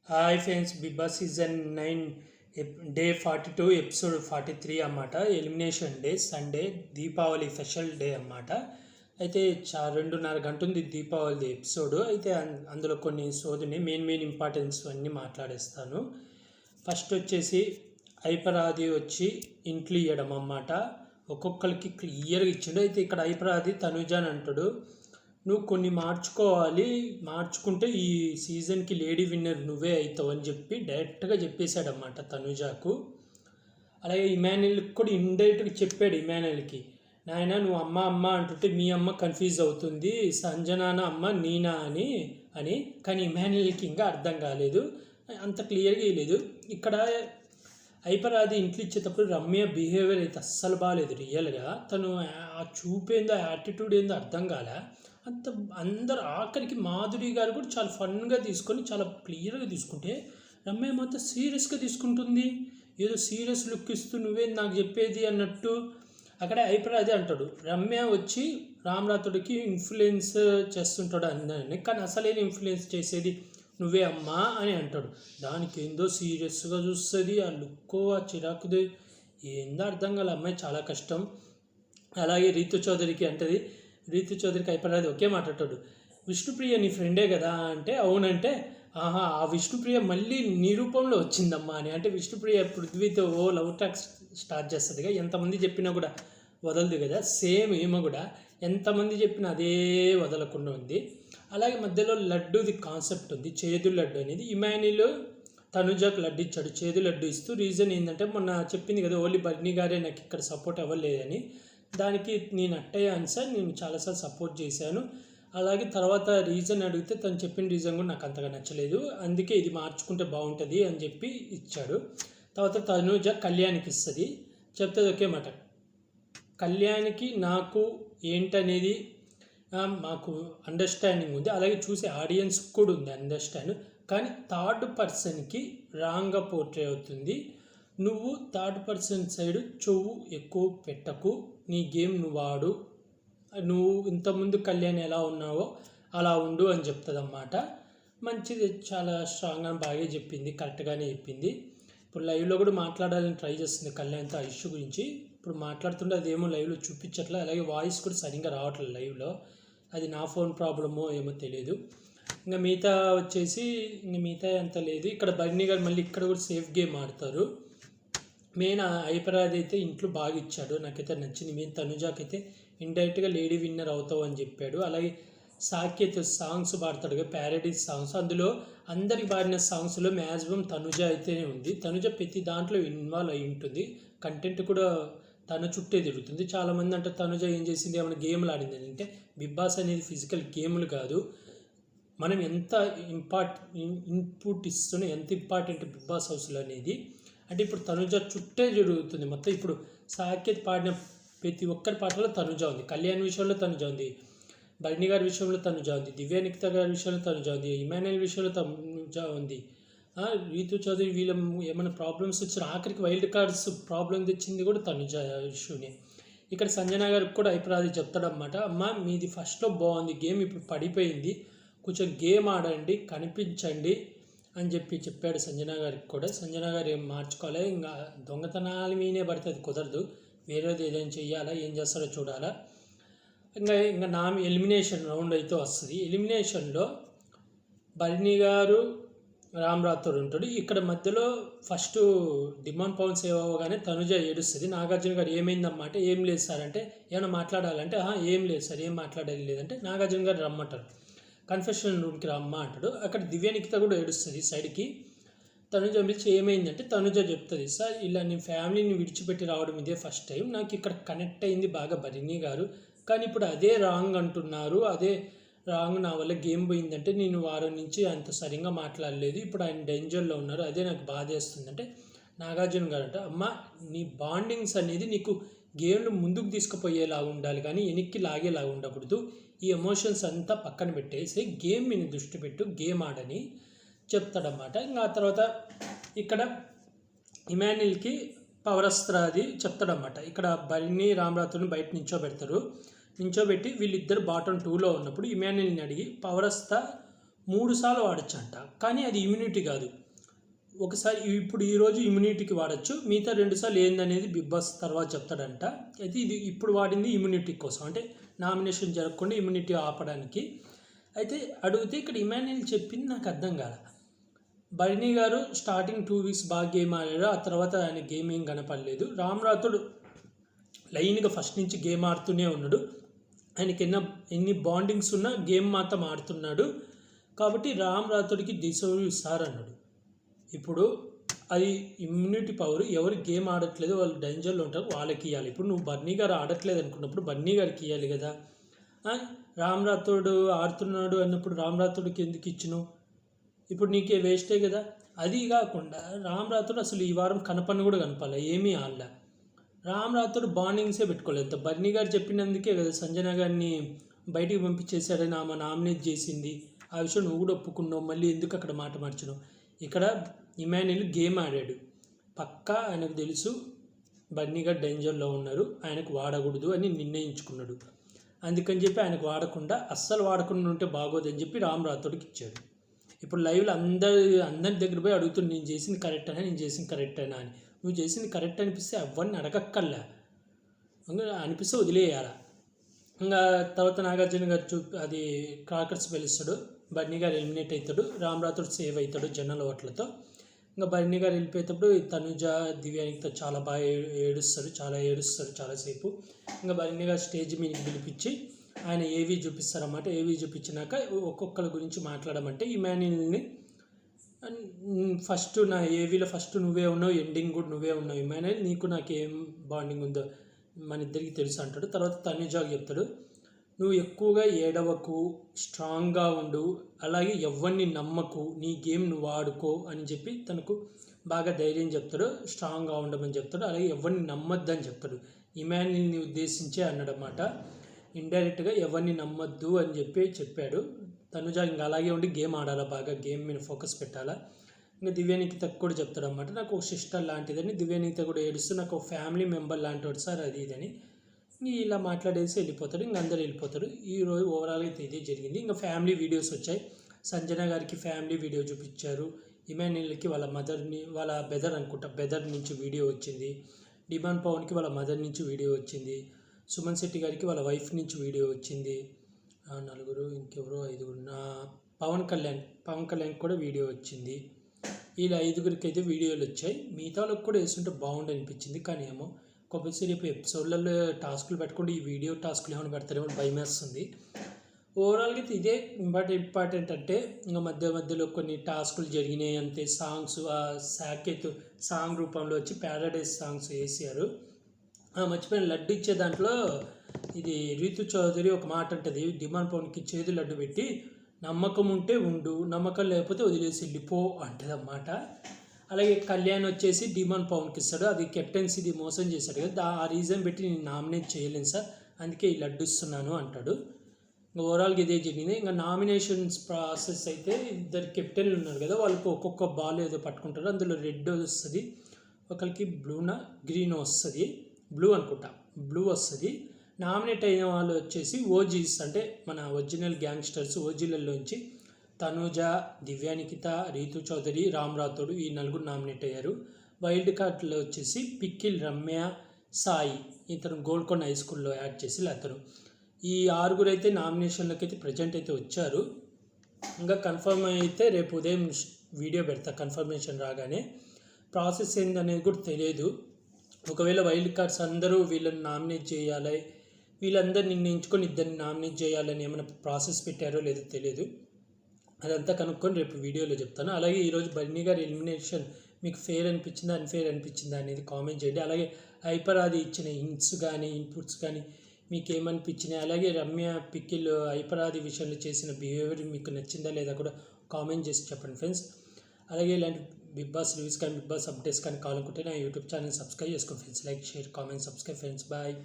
Hi friends, Bigg Boss season 9 day 42 episode 43 అన్నమాట. Elimination day Sunday, Deepavali special day అన్నమాట. అయితే 2:30 గంట ఉంది దీపావళి ఎపిసోడ్. అయితే అందులో కొన్ని సోదుని మెయిన్ ఇంపార్టెన్స్ అన్నీ మాట్లాడేస్తాను. ఫస్ట్ వచ్చేసి ఐపరాది వచ్చి ఇంట్లో ఇవ్వడం అన్నమాట. ఒక్కొక్కరికి క్లియర్గా ఇచ్చిండు. అయితే ఇక్కడ ఐపరాది తనుజాన్ అంటాడు, నువ్వు కొన్ని మార్చుకోవాలి, మార్చుకుంటే ఈ సీజన్కి లేడీ విన్నర్ నువ్వే అవుతావు అని చెప్పి డైరెక్ట్గా చెప్పేశాడన్నమాట తనుజాకు. అలాగే ఇమాన్యుల్కి కూడా ఇండైరెక్ట్గా చెప్పాడు. ఇమాన్యుల్కి, నాయన నువ్వు అమ్మ అమ్మ అంటుంటే మీ అమ్మ కన్ఫ్యూజ్ అవుతుంది, సంజనాన అమ్మ నీనా అని కానీ ఇమాన్యుల్కి ఇంకా అర్థం కాలేదు, అంత క్లియర్గా లేదు. ఇక్కడ ఐపరాది ఇంట్లో ఇచ్చేటప్పుడు రమ్య బిహేవియర్ అయితే అస్సలు బాగాలేదు. రియల్గా తను ఆ చూపేందో యాటిట్యూడ్ ఏందో అర్థం కాలే. అందరు ఆఖరికి మాధురి గారు కూడా చాలా ఫన్గా తీసుకొని చాలా క్లియర్గా తీసుకుంటే రమ్య మాత్రం సీరియస్గా తీసుకుంటుంది. ఏదో సీరియస్ లుక్ ఇస్తూ నువ్వే నాకు చెప్పేది అన్నట్టు. అక్కడే ఐపరాది అంటాడు, రమ్య వచ్చి రామరాతుడికి ఇన్ఫ్లుయెన్స్ చేస్తుంటాడు అందరినీ, కానీ అసలేని ఇన్ఫ్లుయెన్స్ చేసేది నువ్వే అమ్మా అని అంటాడు. దానికి ఏందో సీరియస్గా చూస్తుంది. ఆ లుక్కో ఆ చిరాకుది ఏందో అర్థం కాలే. అమ్మాయి చాలా కష్టం. అలాగే రీతు చౌదరికి అంటది, రీతు చౌదరికి అయిపోయినది ఒకే మాట్లాడతాడు, విష్ణుప్రియ నీ ఫ్రెండే కదా అంటే అవునంటే, ఆహా ఆ విష్ణుప్రియ మళ్ళీ నీ రూపంలో వచ్చిందమ్మా అని. అంటే విష్ణుప్రియ పృథ్వీతో లవ్ ట్రాక్ స్టార్ట్ చేస్తుందిగా, ఎంతమంది చెప్పినా కూడా వదలదు కదా, సేమ్ ఏమో కూడా ఎంతమంది చెప్పినా అదే వదలకుండా ఉంది. అలాగే మధ్యలో లడ్డూది కాన్సెప్ట్ ఉంది, చేదు లడ్డు అనేది. ఇమాన్యుల్ తనుజాకు లడ్డు ఇచ్చాడు, చేదు లడ్డు ఇస్తూ. రీజన్ ఏంటంటే మొన్న చెప్పింది కదా, ఓన్లీ బర్నీ గారే నాకు ఇక్కడ సపోర్ట్ అవ్వలేదని. దానికి నేను అట్టయ్యాను సార్, నేను చాలాసార్లు సపోర్ట్ చేశాను. అలాగే తర్వాత రీజన్ అడిగితే తను చెప్పిన రీజన్ కూడా నాకు అంతగా నచ్చలేదు, అందుకే ఇది మార్చుకుంటే బాగుంటుంది అని చెప్పి ఇచ్చాడు. తర్వాత తనుజ కళ్యాణ్కి ఇస్తుంది, చెప్తుంది ఒకే మాట, కళ్యాణ్కి నాకు ఏంటనేది మాకు అండర్స్టాండింగ్ ఉంది, అలాగే చూసే ఆడియన్స్ కూడా ఉంది అండర్స్టాండింగ్, కానీ థర్డ్ పర్సన్కి రాంగ్గా పోర్ట్రే అవుతుంది. నువ్వు థర్డ్ పర్సన్ సైడ్ చెవు ఎక్కువ పెట్టకు, నీ గేమ్ నువ్వు ఆడు, నువ్వు ఇంతకుముందు కళ్యాణ్ ఎలా ఉన్నావో అలా ఉండు అని చెప్తుంది అన్నమాట. మంచిది, చాలా స్ట్రాంగ్గా బాగా చెప్పింది, కరెక్ట్గానే చెప్పింది. ఇప్పుడు లైవ్లో కూడా మాట్లాడాలని ట్రై చేస్తుంది కళ్యాణ్తో ఆ ఇష్యూ గురించి. ఇప్పుడు మాట్లాడుతుంటే అదేమో లైవ్లో చూపించట్లే, అలాగే వాయిస్ కూడా సరిగ్గా రావట్లేదు లైవ్లో. అది నా ఫోన్ ప్రాబ్లమో ఏమో తెలియదు. ఇంకా మిగతా వచ్చేసి మిగతా అంత లేదు. ఇక్కడ బర్నీ గారు మళ్ళీ ఇక్కడ కూడా సేఫ్ గేమ్ ఆడతారు. మెయిన్ ఐపరాది అయితే ఇంట్లో బాగా ఇచ్చాడు, నాకైతే నచ్చింది. మెయిన్ తనుజాకైతే ఇండైరెక్ట్గా లేడీ విన్నర్ అవుతావు అని చెప్పాడు. అలాగే సాకేత్ సాంగ్స్ పాడతాడు కదా, ప్యారడీస్ సాంగ్స్, అందులో అందరికి పాడిన సాంగ్స్లో మ్యాక్సిమం తనుజ అయితేనే ఉంది. తనుజ ప్రతి దాంట్లో ఇన్వాల్వ్ అయి ఉంటుంది, కంటెంట్ కూడా తన చుట్టే తిరుగుతుంది. చాలామంది అంటే తనుజ ఏం చేసింది, ఏమైనా గేమ్లు ఆడింది అంటే, బిగ్ బాస్ అనేది ఫిజికల్ గేమ్లు కాదు, మనం ఎంత ఇన్పుట్ ఇస్తున్నా, ఎంత ఇంపార్టెంట్ బిగ్ బాస్ హౌస్లో అనేది. అంటే ఇప్పుడు తనుజ చుట్టే జరుగుతుంది మొత్తం. ఇప్పుడు సాకేత్ పాడిన ప్రతి ఒక్కరి పాటలో తనుజ ఉంది, కళ్యాణ్ విషయంలో తనుజ ఉంది, బర్నీ గారి విషయంలో తనుజ ఉంది, దివ్యానికిత గారి విషయంలో తనుజ ఉంది, ఇమాన్యుల్ విషయంలో తనుజ ఉంది, రీతు చౌదరి వీళ్ళ ఏమైనా ప్రాబ్లమ్స్ వచ్చిన ఆఖరికి వైల్డ్ కార్డ్స్ ప్రాబ్లం తెచ్చింది కూడా తనుజ ఇష్యూనే. ఇక్కడ సంజన గారికి కూడా అభిప్రాయం చెప్తాడన్నమాట, అమ్మ మీది ఫస్ట్లో బాగుంది గేమ్, ఇప్పుడు పడిపోయింది, కొంచెం గేమ్ ఆడండి, కనిపించండి అని చెప్పాడు సంజన గారికి కూడా. సంజన గారు ఏం మార్చుకోవాలి, ఇంకా దొంగతనాలు మీనే పడితే అది కుదరదు, వేరేది ఏదైనా చెయ్యాలా, ఏం చేస్తారో చూడాలా. ఇంకా నా ఎలిమినేషన్ రౌండ్ అయితే వస్తుంది. ఎలిమినేషన్లో బర్నీ గారు రామరాథోడ్ ఉంటాడు. ఇక్కడ మధ్యలో ఫస్ట్ డిమాండ్ పవన్ సేవ్ అవ్వగానే తనుజ ఏడుస్తుంది. నాగార్జున గారు ఏమైందమ్మా అంటే, ఏం లేదు సార్ అంటే, ఏమైనా మాట్లాడాలంటే ఏం లేదు సార్, ఏం మాట్లాడాలి లేదంటే నాగార్జున గారు రమ్మంటారు, కన్ఫెషన్ రూమ్కి రమ్మా అంటాడు. అక్కడ దివ్యానికిత కూడా ఏడుస్తుంది సైడ్కి. తనుజ పిలిచి ఏమైందంటే తనుజ చెప్తుంది, సార్ ఇలా నీ ఫ్యామిలీని విడిచిపెట్టి రావడం ఇదే ఫస్ట్ టైం, నాకు ఇక్కడ కనెక్ట్ అయింది బాగా బర్నీ గారు, కానీ ఇప్పుడు అదే రాంగ్ అంటున్నారు, అదే రాంగ్, నా వల్ల గేమ్ పోయిందంటే నేను వారం నుంచి అంత సరిగ్గా మాట్లాడలేదు, ఇప్పుడు ఆయన డేంజర్లో ఉన్నారు, అదే నాకు బాధ వేస్తుందంటే నాగార్జున గారు అంటే, అమ్మ నీ బాండింగ్స్ అనేది నీకు గేమ్లు ముందుకు తీసుకుపోయేలాగా ఉండాలి కానీ వెనక్కి లాగేలాగా ఉండకూడదు, ఈ ఎమోషన్స్ అంతా పక్కన పెట్టేసి గేమ్ మీద దృష్టి పెట్టు, గేమ్ ఆడని చెప్తాడన్నమాట. ఇంకా ఆ తర్వాత ఇక్కడ ఇమాన్యుల్కి పవరస్త్రాది చెప్తాడన్నమాట. ఇక్కడ బర్నీ రామరాథోడ్ని బయట నించోబెడతారు, నించోబెట్టి వీళ్ళిద్దరు బాటమ్ 2లో ఉన్నప్పుడు ఇమాన్యుల్ని అడిగి పవరస్తా 3 సార్లు వాడచ్చంట. కానీ అది ఇమ్యూనిటీ కాదు. ఒకసారి ఇప్పుడు ఈరోజు ఇమ్యూనిటీకి వాడచ్చు, మిగతా 2 సార్లు ఏందనేది బిగ్ బాస్ తర్వాత చెప్తాడంట. అయితే ఇది ఇప్పుడు వాడింది ఇమ్యూనిటీ కోసం, అంటే నామినేషన్ జరగకుండా ఇమ్యూనిటీ ఆపడానికి. అయితే అడిగితే ఇక్కడ ఇమాన్యుయల్ చెప్పింది నాకు అర్థం కాల. బర్నీ గారు స్టార్టింగ్ 2 వీక్స్ బాగా గేమ్ ఆడారు, ఆ తర్వాత ఆయన గేమ్ ఏం కనపడలేదు. రామ్ రాథోడ్ లైన్గా ఫస్ట్ నుంచి గేమ్ ఆడుతూనే ఉన్నాడు, ఆయనకి ఎన్ని బాండింగ్స్ ఉన్నా గేమ్ మాత్రం ఆడుతున్నాడు, కాబట్టి రామ్ రాథోడ్కి డిసర్వ్ ఇస్తారన్నాడు. ఇప్పుడు అది ఇమ్యూనిటీ పవర్, ఎవరు గేమ్ ఆడట్లేదు వాళ్ళు డేంజర్లో ఉంటారు వాళ్ళకి ఇవ్వాలి. ఇప్పుడు నువ్వు బర్నీ గారు ఆడట్లేదు అనుకున్నప్పుడు బర్నీ గారికి ఇవ్వాలి కదా. రామ్ రాథోడ్ ఆడుతున్నాడు అన్నప్పుడు రామ్ రాథోడ్కి ఎందుకు ఇచ్చినావు? ఇప్పుడు నీకే వేస్టే కదా. అది కాకుండా రామ్ రాథోడ్ అసలు ఈ వారం కనపని కూడా కనపాలి, ఏమీ ఆడలే. రామ్ రాథోడ్ బాండింగ్సే పెట్టుకోలేదు. బర్నీ గారు చెప్పినందుకే కదా సంజన గారిని బయటికి పంపించేశాడని ఆమె నామినేట్ చేసింది. ఆ విషయం నువ్వు కూడా ఒప్పుకున్నావు, మళ్ళీ ఎందుకు అక్కడ మాట మార్చినావు? ఇక్కడ ఇమాన్యుయల్ గేమ్ ఆడాడు, పక్కా ఆయనకు తెలుసు బర్నీ గారు డేంజర్లో ఉన్నారు, ఆయనకు వాడకూడదు అని నిర్ణయించుకున్నాడు. అందుకని చెప్పి ఆయనకు వాడకుండా, అస్సలు వాడకుండా ఉంటే బాగోదని చెప్పి రామ్ రాథోడ్కి ఇచ్చాడు. ఇప్పుడు లైవ్లో అందరి దగ్గర పోయి అడుగుతుంది, నేను చేసింది కరెక్టేనా, నేను చేసింది కరెక్టేనా అని. నువ్వు చేసింది కరెక్ట్ అనిపిస్తే ఎవరిని అడగక్కర్లే, అనిపిస్తే వదిలేయాల. ఇంకా తర్వాత నాగార్జున గారు అది క్రాకర్స్ పిలుస్తాడు, బర్నీ గారు ఎలిమినేట్ అవుతాడు, రామ్ రాథోడ్ సేవ్ అవుతాడు జనాల ఓట్లతో. ఇంకా బర్నీ గారు వెళ్ళిపోయేటప్పుడు తనుజ దివ్యానికితో చాలా బాగా ఏడుస్తారు చాలాసేపు. ఇంకా బర్నీ గారు స్టేజ్ మీదకి పిలిపించి ఆయన ఏవీ చూపిస్తారన్నమాట. ఏవీ చూపించినాక ఒక్కొక్కరి గురించి మాట్లాడమంటే ఇమాన్యుయల్ని ఫస్ట్ నా ఏవీలో ఫస్ట్ నువ్వే ఉన్నావు, ఎండింగ్ కూడా నువ్వే ఉన్నావు ఇమాన్యుయల్, నీకు నాకేం బాండింగ్ ఉందో మన ఇద్దరికి తెలుసు అంటాడు. తర్వాత తనుజాకి చెప్తాడు, నువ్వు ఎక్కువగా ఏడవకు, స్ట్రాంగ్గా ఉండు, అలాగే ఎవరిని నమ్మకు, నీ గేమ్ నువ్వు ఆడుకో అని చెప్పి తనకు బాగా ధైర్యం చెప్తాడు, స్ట్రాంగ్గా ఉండమని చెప్తాడు. అలాగే ఎవరిని నమ్మొద్దని చెప్తాడు, ఇమాన్యుయల్ని ఉద్దేశించే అన్నాడన్నమాట. ఇండైరెక్ట్గా ఎవరిని నమ్మొద్దు అని చెప్పాడు. తనుజ ఇంకా అలాగే ఉండి గేమ్ ఆడాలా, బాగా గేమ్ మీద ఫోకస్ పెట్టాలా. ఇంకా దివ్యానికిత కూడా చెప్తాడు అన్నమాట, నాకు ఒక సిస్టర్ లాంటిదని. దివ్యానికిత కూడా ఏడుస్తూ నాకు ఒక ఫ్యామిలీ మెంబర్ లాంటి వాడు సార్ అది ఇదని ఇలా మాట్లాడేసి వెళ్ళిపోతాడు. ఇంక అందరు వెళ్ళిపోతారు. ఈరోజు ఓవరాల్గా అయితే ఇదే జరిగింది. ఇంకా ఫ్యామిలీ వీడియోస్ వచ్చాయి. సంజన గారికి ఫ్యామిలీ వీడియో చూపించారు, ఇమాన్యుయల్కి వాళ్ళ మదర్ని, వాళ్ళ బెదర్ నుంచి వీడియో వచ్చింది, డిమాండ్ పవన్కి వాళ్ళ మదర్ నుంచి వీడియో వచ్చింది, సుమన్ శెట్టి గారికి వాళ్ళ వైఫ్ నుంచి వీడియో వచ్చింది, 4 ఇంకెవరో 5 పవన్ కళ్యాణ్కి కూడా వీడియో వచ్చింది. ఇలా 5గురికి అయితే వీడియోలు వచ్చాయి. మిగతా వాళ్ళకి కూడా వేస్తుంటే బాగుండి అనిపించింది. కానీ ఏమో కొబ్బరి రేపు ఎపిసోడ్లలో టాస్కులు పెట్టుకుంటే ఈ వీడియో టాస్కులు ఏమైనా పెడతారేమో భయం వేస్తుంది. ఓవరాల్గా అయితే ఇదే ఇంపార్టెంట్ అంటే ఇంకా మధ్యలో కొన్ని టాస్కులు జరిగినాయి అంతే. సాంగ్స్ సాకేత్ సాంగ్ రూపంలో వచ్చి ప్యారడైజ్ సాంగ్స్ వేసారు. మర్చిపోయిన లడ్డు ఇచ్చే దాంట్లో ఇది రీతు చౌదరి ఒక మాట అంటది, డిమాండ్ పవన్కి చేదు లడ్డు పెట్టి నమ్మకం ఉంటే ఉండు, నమ్మకం లేకపోతే వదిలేసి వెళ్ళిపో అంటదన్నమాట. అలాగే కళ్యాణ్ వచ్చేసి డిమాండ్ పవన్కి ఇస్తాడు, అది కెప్టెన్సీది మోసం చేశాడు కదా, ఆ రీజన్ పెట్టి నేను నామినేట్ చేయలేను సార్, అందుకే ఈ లడ్డు ఇస్తున్నాను అంటాడు. ఇంకా ఓవరాల్గా ఇదే జరిగింది. ఇంకా నామినేషన్స్ ప్రాసెస్ అయితే 2 కెప్టెన్లు ఉన్నారు కదా, వాళ్ళకి ఒక్కొక్క బాల్ ఏదో పట్టుకుంటారు, అందులో రెడ్ వస్తుంది, ఒకరికి గ్రీన్ వస్తుంది, బ్లూ వస్తుంది. నామినేట్ అయిన వాళ్ళు వచ్చేసి ఓజీస్, అంటే మన ఒరిజినల్ గ్యాంగ్స్టర్స్, ఓజీలలోంచి తనుజ, దివ్యానికిత, రీతు చౌదరి, రామ్ రాథోడ్ ఈ 4 నామినేట్ అయ్యారు. వైల్డ్ కార్డ్లో వచ్చేసి పిక్కిల్, రమ్య, సాయి, ఇతను గోల్కొండ హై స్కూల్లో యాడ్ చేసి అతను, ఈ 6 అయితే నామినేషన్లోకి అయితే ప్రజెంట్ అయితే వచ్చారు. ఇంకా కన్ఫర్మ్ అయితే రేపు ఉదయం వీడియో పెడతా కన్ఫర్మేషన్ రాగానే. ప్రాసెస్ ఏందనేది కూడా తెలియదు. ఒకవేళ వైల్డ్ కార్డ్స్ అందరూ వీళ్ళని నామినేట్ చేయాలి, వీళ్ళందరూ నిర్ణయించుకొని 2 నామినేట్ చేయాలని ఏమైనా ప్రాసెస్ పెట్టారో లేదో తెలియదు. అదంతా కనుక్కొని రేపు వీడియోలో చెప్తాను. అలాగే ఈరోజు బర్నీ గారి ఎలిమినేషన్ మీకు ఫెయిర్ అనిపించిందా, అన్ఫెయిర్ అనిపించిందా అనేది కామెంట్ చేయండి. అలాగే హైపరాది ఇచ్చిన హింట్స్ కానీ ఇన్పుట్స్ కానీ మీకు ఏమనిపించినాయి, అలాగే రమ్య, పిక్కిల్ హైపరాది విషయంలో చేసిన బిహేవియర్ మీకు నచ్చిందా లేదా కూడా కామెంట్ చేసి చెప్పండి ఫ్రెండ్స్. అలాగే ఇలాంటి బిగ్ బాస్ రివ్యూస్ కానీ బిగ్ బాస్ అప్డేట్స్ కానీ కావాలనుకుంటే నా యూట్యూబ్ ఛానల్ సబ్స్క్రైబ్ చేసుకోండి friends. Like, share, comment, subscribe friends. Bye.